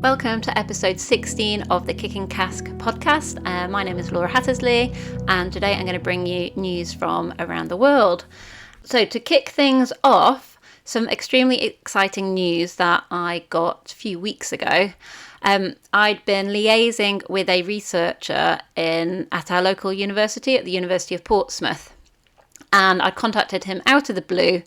Welcome to episode 16 of the Kicking CASK podcast. My name is Laura Hattersley, and today I'm going to bring you news from around the world. So to kick things off, some extremely exciting news that I got a few weeks ago. I'd been liaising with a researcher at our local university, at the University of Portsmouth, and I contacted him out of the blue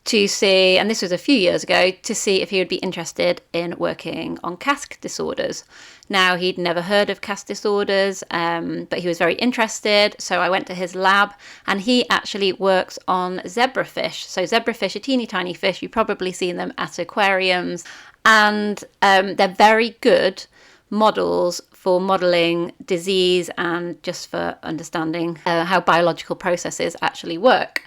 to see, and this was a few years ago, to see if he would be interested in working on CASK disorders. Now, he'd never heard of CASK disorders, but he was very interested, so I went to his lab, and he actually works on zebrafish. So zebrafish are teeny tiny fish, you've probably seen them at aquariums, and they're very good models for modelling disease and just for understanding how biological processes actually work.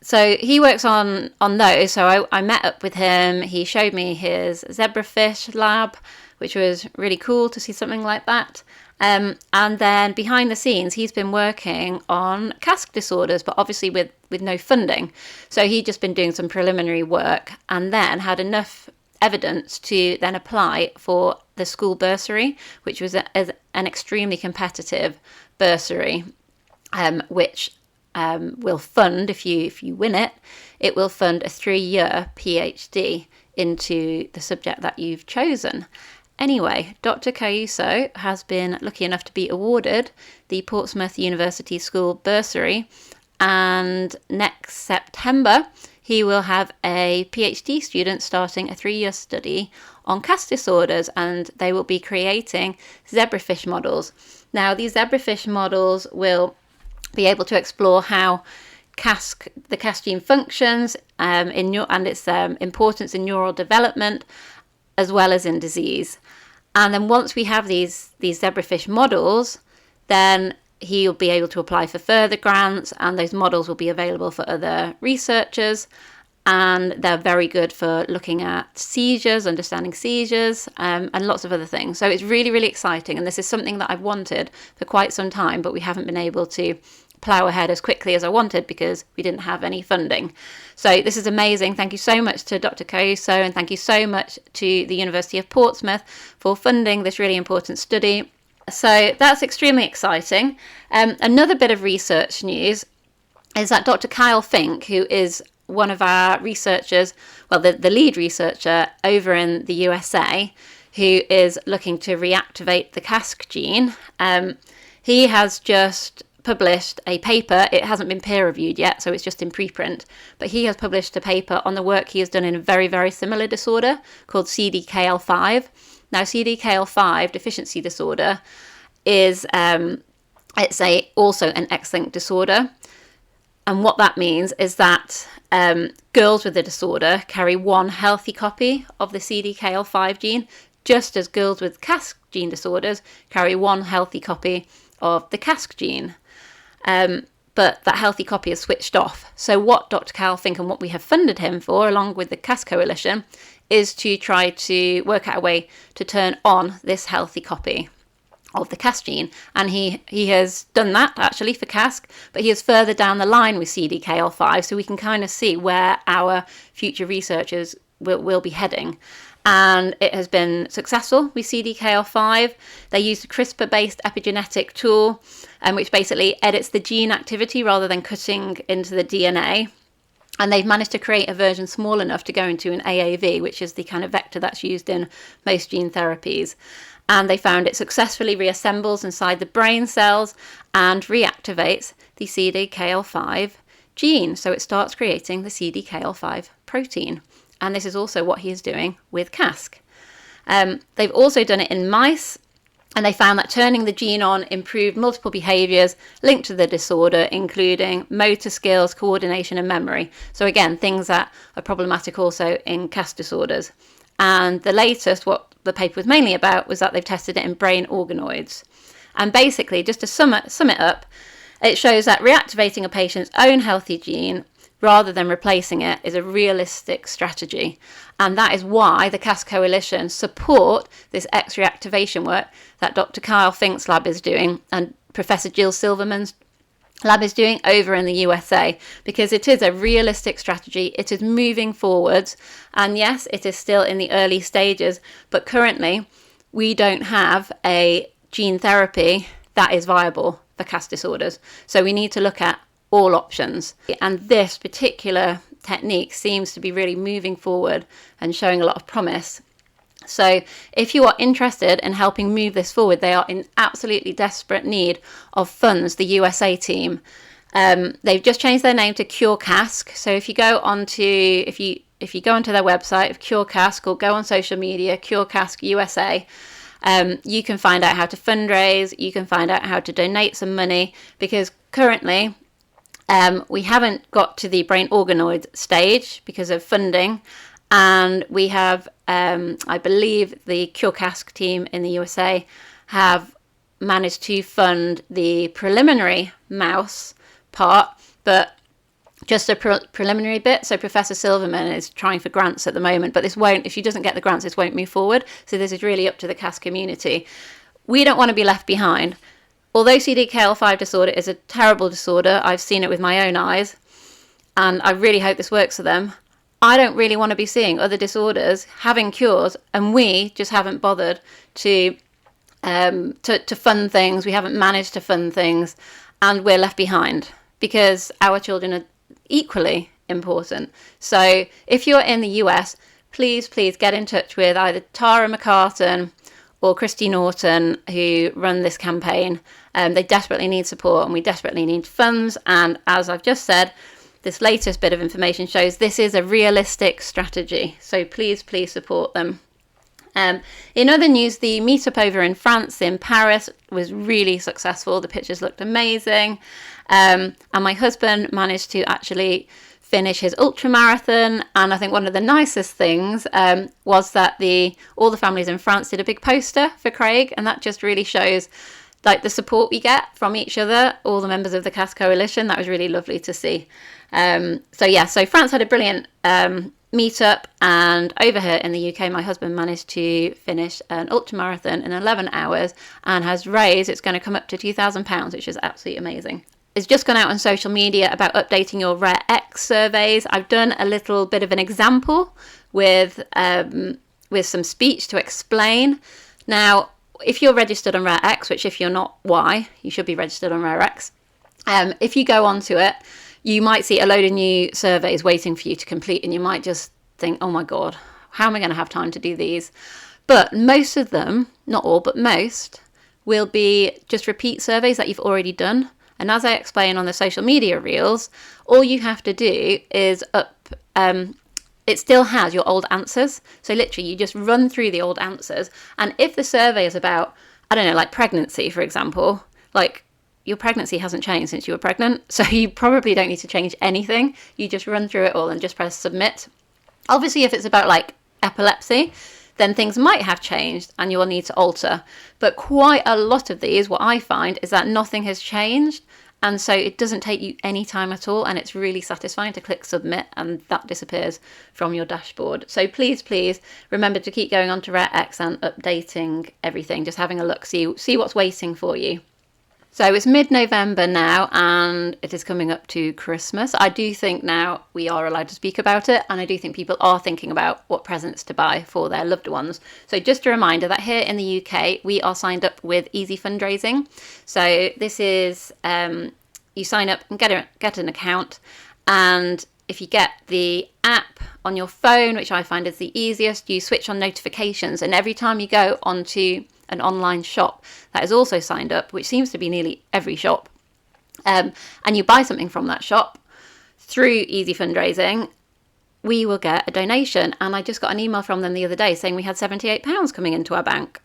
So he works on those. So I met up with him. He showed me his zebrafish lab, which was really cool to see something like that. And then behind the scenes, he's been working on CASK disorders, but obviously with no funding. So he'd just been doing some preliminary work and then had enough evidence to then apply for the school bursary, which was an extremely competitive bursary, which will fund, if you win it, it will fund a 3-year PhD into the subject that you've chosen. Anyway, Dr. Cayuso has been lucky enough to be awarded the Portsmouth University School Bursary, and next September he will have a PhD student starting a 3-year study on CASK disorders, and they will be creating zebrafish models. Now, these zebrafish models will be able to explore how the CASK gene functions and its importance in neural development, as well as in disease. And then once we have these zebrafish models, then he'll be able to apply for further grants, and those models will be available for other researchers. And they're very good for looking at seizures, understanding seizures, and lots of other things. So it's really, really exciting. And this is something that I've wanted for quite some time, but we haven't been able to plough ahead as quickly as I wanted because we didn't have any funding. So this is amazing. Thank you so much to Dr. Cayuso, and thank you so much to the University of Portsmouth for funding this really important study. So that's extremely exciting. Another bit of research news is that Dr. Kyle Fink, who is one of our researchers, well, the lead researcher over in the USA, who is looking to reactivate the CASK gene, he has just published a paper. It hasn't been peer reviewed yet, so it's just in preprint, but he has published a paper on the work he has done in a very, very similar disorder called CDKL5. Now, CDKL5 deficiency disorder is also an X-linked disorder. And what that means is that girls with the disorder carry one healthy copy of the CDKL5 gene, just as girls with CASK gene disorders carry one healthy copy of the CASK gene. But that healthy copy is switched off. So what Dr. Kyle Fink and what we have funded him for, along with the CASK Coalition, is to try to work out a way to turn on this healthy copy of the CASK gene. And he has done that actually for CASK, but he is further down the line with CDKL5, so we can kind of see where our future researchers will be heading. And it has been successful with CDKL5. They used a CRISPR-based epigenetic tool, which basically edits the gene activity rather than cutting into the DNA. And they've managed to create a version small enough to go into an AAV, which is the kind of vector that's used in most gene therapies. And they found it successfully reassembles inside the brain cells and reactivates the CDKL5 gene. So it starts creating the CDKL5 protein. And this is also what he is doing with CASK. They've also done it in mice, and they found that turning the gene on improved multiple behaviours linked to the disorder, including motor skills, coordination and memory. So again, things that are problematic also in CASK disorders. And the latest, what the paper was mainly about, was that they've tested it in brain organoids. And basically, just to sum it up, it shows that reactivating a patient's own healthy gene rather than replacing it is a realistic strategy. And that is why the CASK Coalition support this X reactivation work that Dr. Kyle Fink's lab is doing and Professor Jill Silverman's Lab is doing over in the USA, because it is a realistic strategy. It is moving forwards, and yes, it is still in the early stages, but currently we don't have a gene therapy that is viable for CASK disorders. So we need to look at all options, and this particular technique seems to be really moving forward and showing a lot of promise. So if you are interested in helping move this forward, they are in absolutely desperate need of funds, the USA team. They've just changed their name to Cure CASK. So if you go onto their website of Cure CASK, or go on social media, Cure CASK USA, you can find out how to fundraise, you can find out how to donate some money, because currently we haven't got to the brain organoid stage because of funding. And we have, I believe the Cure CASK team in the USA have managed to fund the preliminary mouse part, but just a preliminary bit. So Professor Silverman is trying for grants at the moment, but if she doesn't get the grants, this won't move forward. So this is really up to the CASK community. We don't want to be left behind. Although CDKL5 disorder is a terrible disorder, I've seen it with my own eyes, and I really hope this works for them. I don't really want to be seeing other disorders having cures, and we just haven't bothered to fund things. We haven't managed to fund things, and we're left behind, because our children are equally important. So if you're in the US, please get in touch with either Tara McCartan or Christy Norton, who run this campaign. They desperately need support, and we desperately need funds. And as I've just said, this latest bit of information shows this is a realistic strategy. So please support them. In other news, the meetup over in France, in Paris, was really successful. The pictures looked amazing. And my husband managed to actually finish his ultramarathon. And I think one of the nicest things was that all the families in France did a big poster for Craig. And that just really shows like the support we get from each other, all the members of the CASK Coalition. That was really lovely to see. So France had a brilliant meetup, and over here in the UK, my husband managed to finish an ultramarathon in 11 hours and has raised, it's going to come up to £2,000, which is absolutely amazing. It's just gone out on social media about updating your Rare X surveys. I've done a little bit of an example with some speech to explain. Now, if you're registered on Rare X, which if you're not, why? You should be registered on Rare X. If you go onto it, you might see a load of new surveys waiting for you to complete, and you might just think, oh my God, how am I going to have time to do these? But most of them, not all, but most, will be just repeat surveys that you've already done. And as I explain on the social media reels, all you have to do is it still has your old answers. So literally you just run through the old answers. And if the survey is about, I don't know, like pregnancy, for example, like your pregnancy hasn't changed since you were pregnant. So you probably don't need to change anything. You just run through it all and just press submit. Obviously, if it's about like epilepsy, then things might have changed and you'll need to alter. But quite a lot of these, what I find is that nothing has changed. And so it doesn't take you any time at all. And it's really satisfying to click submit and that disappears from your dashboard. So please remember to keep going on to Rare X and updating everything, just having a look, see what's waiting for you. So it's mid-November now, and it is coming up to Christmas. I do think now we are allowed to speak about it, and I do think people are thinking about what presents to buy for their loved ones. So just a reminder that here in the UK, we are signed up with Easy Fundraising. So this is, you sign up and get an account, and if you get the app on your phone, which I find is the easiest, you switch on notifications, and every time you go onto an online shop that is also signed up, which seems to be nearly every shop, and you buy something from that shop through Easy Fundraising, we will get a donation. And I just got an email from them the other day saying we had £78 coming into our bank.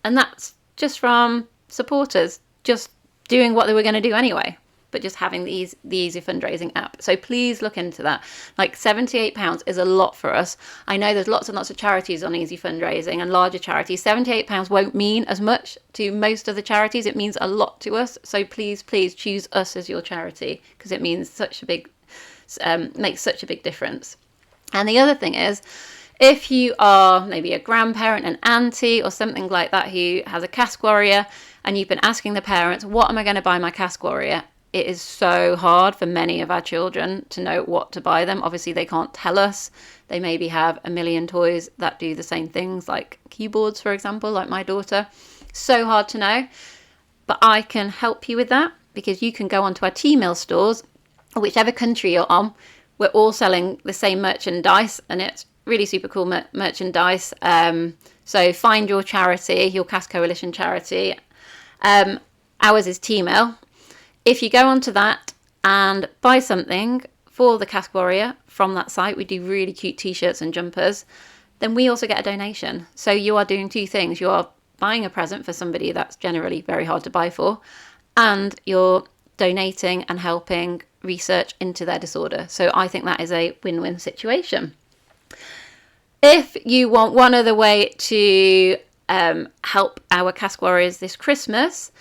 And that's just from supporters just doing what they were going to do anyway, but just having the Easy Fundraising app. So please look into that. Like £78 is a lot for us. I know there's lots and lots of charities on Easy Fundraising and larger charities. £78 won't mean as much to most of the charities. It means a lot to us. So please choose us as your charity, because it means such a big, makes such a big difference. And the other thing is, if you are maybe a grandparent, an auntie or something like that who has a CASK warrior, and you've been asking the parents, what am I going to buy my CASK warrior? it is so hard for many of our children to know what to buy them. Obviously, they can't tell us. They maybe have a million toys that do the same things, like keyboards, for example, like my daughter. So hard to know. But I can help you with that, because you can go onto our T-mail stores, whichever country you're on. We're all selling the same merchandise, and it's really super cool merchandise. So find your charity, your CASK Coalition charity. Ours is T-mail. If you go onto that and buy something for the CASK Warrior from that site, we do really cute t-shirts and jumpers, then we also get a donation. So you are doing two things. You are buying a present for somebody that's generally very hard to buy for, and you're donating and helping research into their disorder. So I think that is a win-win situation. If you want one other way to help our CASK Warriors this Christmas,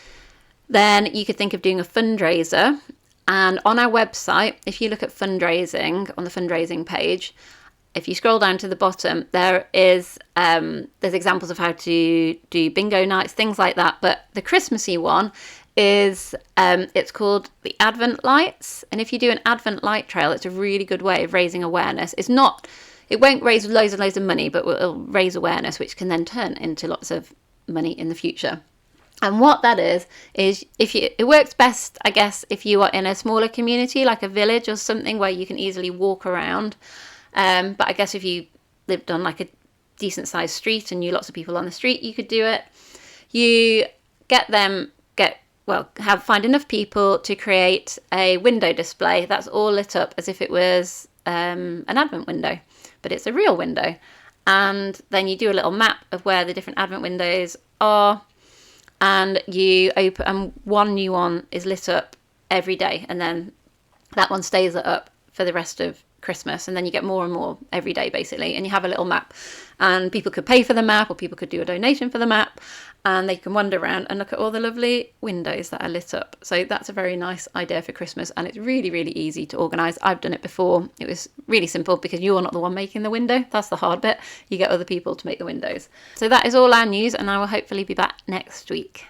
then you could think of doing a fundraiser. And on our website, if you look at fundraising, on the fundraising page, if you scroll down to the bottom, there's examples of how to do bingo nights, things like that. But the Christmassy one is, it's called the Advent Lights. And if you do an Advent light trail, it's a really good way of raising awareness. It won't raise loads and loads of money, but it'll raise awareness, which can then turn into lots of money in the future. And what that is it works best, I guess, if you are in a smaller community, like a village or something where you can easily walk around. But I guess if you lived on like a decent sized street and knew lots of people on the street, you could do it. You find enough people to create a window display that's all lit up as if it was an Advent window, but it's a real window. And then you do a little map of where the different Advent windows are, and you open, and one new one is lit up every day, and then that one stays lit up for the rest of Christmas, and then you get more and more every day basically, and you have a little map, and people could pay for the map, or people could do a donation for the map, and they can wander around and look at all the lovely windows that are lit up. So that's a very nice idea for Christmas, and it's really, really easy to organise. I've done it before. It was really simple because you're not the one making the window. That's the hard bit. You get other people to make the windows. So that is all our news, and I will hopefully be back next week.